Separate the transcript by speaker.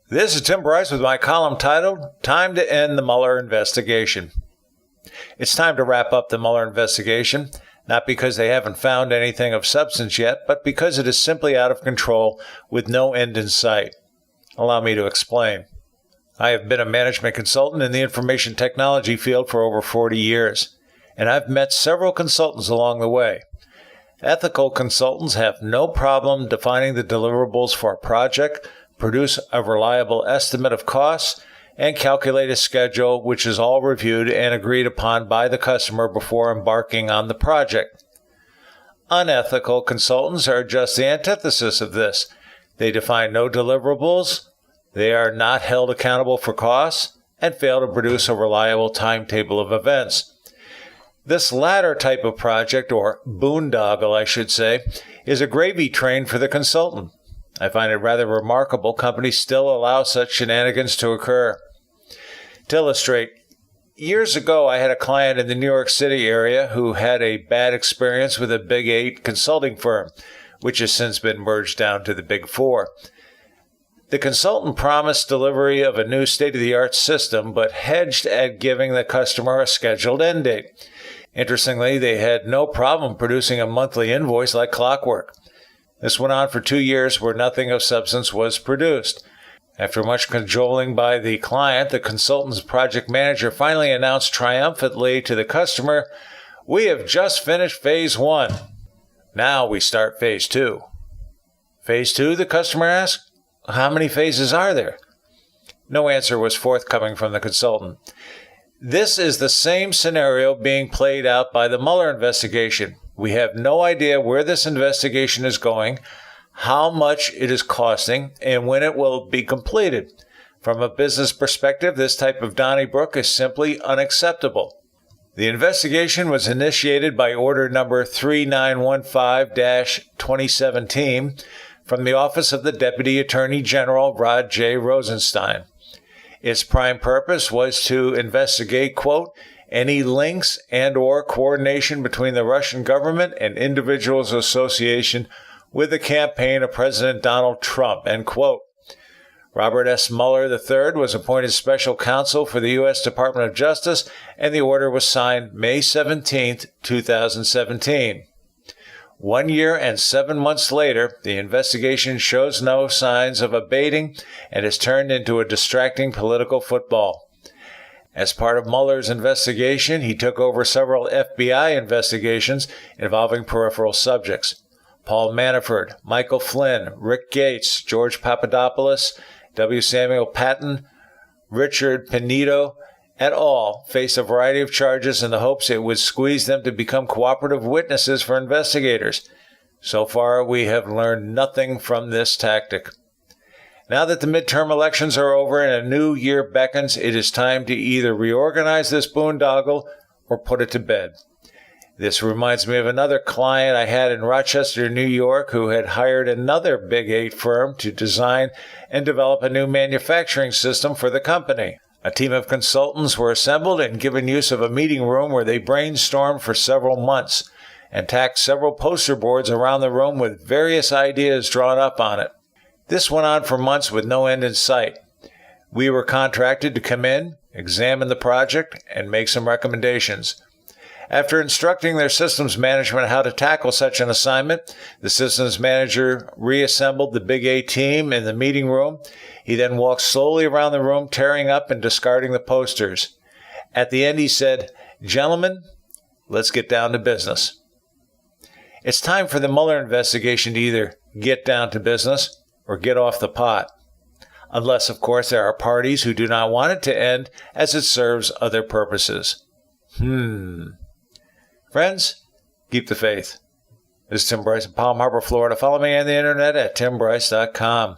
Speaker 1: This is Tim Bryce with my column titled, Time to End the Mueller Investigation. It's time to wrap up the Mueller investigation, not because they haven't found anything of substance yet, but because it is simply out of control with no end in sight. Allow me to explain. I have been a management consultant in the information technology field for over 40 years, and I've met several consultants along the way. Ethical consultants have no problem defining the deliverables for a project, produce a reliable estimate of costs, and calculate a schedule which is all reviewed and agreed upon by the customer before embarking on the project. Unethical consultants are just the antithesis of this. They define no deliverables, they are not held accountable for costs, and fail to produce a reliable timetable of events. This latter type of project, or boondoggle I should say, is a gravy train for the consultant. I find it rather remarkable companies still allow such shenanigans to occur. To illustrate, years ago I had a client in the New York City area who had a bad experience with a Big 8 consulting firm, which has since been merged down to the Big 4. The consultant promised delivery of a new state-of-the-art system, but hedged at giving the customer a scheduled end date. Interestingly, they had no problem producing a monthly invoice like clockwork. This went on for 2 years where nothing of substance was produced. After much cajoling by the client, the consultant's project manager finally announced triumphantly to the customer, "We have just finished Phase 1. Now we start Phase 2. Phase 2, the customer asked? How many phases are there? No answer was forthcoming from the consultant. This is the same scenario being played out by the Mueller investigation. We have no idea where this investigation is going, how much it is costing, and when it will be completed. From a business perspective, this type of Donnybrook is simply unacceptable." The investigation was initiated by Order Number 3915-2017 from the Office of the Deputy Attorney General Rod J. Rosenstein. Its prime purpose was to investigate, quote, any links and or coordination between the Russian government and individuals' association with the campaign of President Donald Trump, end quote. Robert S. Mueller III was appointed special counsel for the U.S. Department of Justice, and the order was signed May 17, 2017. 1 year and 7 months later, the investigation shows no signs of abating and has turned into a distracting political football. As part of Mueller's investigation, he took over several FBI investigations involving peripheral subjects. Paul Manafort, Michael Flynn, Rick Gates, George Papadopoulos, W. Samuel Patton, Richard Pinedo, et al. Faced a variety of charges in the hopes it would squeeze them to become cooperative witnesses for investigators. So far, we have learned nothing from this tactic. Now that the midterm elections are over and a new year beckons, it is time to either reorganize this boondoggle or put it to bed. This reminds me of another client I had in Rochester, New York, who had hired another Big 8 firm to design and develop a new manufacturing system for the company. A team of consultants were assembled and given use of a meeting room where they brainstormed for several months and tacked several poster boards around the room with various ideas drawn up on it. This went on for months with no end in sight. We were contracted to come in, examine the project, and make some recommendations. After instructing their systems management how to tackle such an assignment, the systems manager reassembled the Big 8 team in the meeting room. He then walked slowly around the room, tearing up and discarding the posters. At the end, he said, "Gentlemen, let's get down to business." It's time for the Mueller investigation to either get down to business or get off the pot. Unless, of course, there are parties who do not want it to end as it serves other purposes. Friends, keep the faith. This is Tim Bryce in Palm Harbor, Florida. Follow me on the internet at timbryce.com.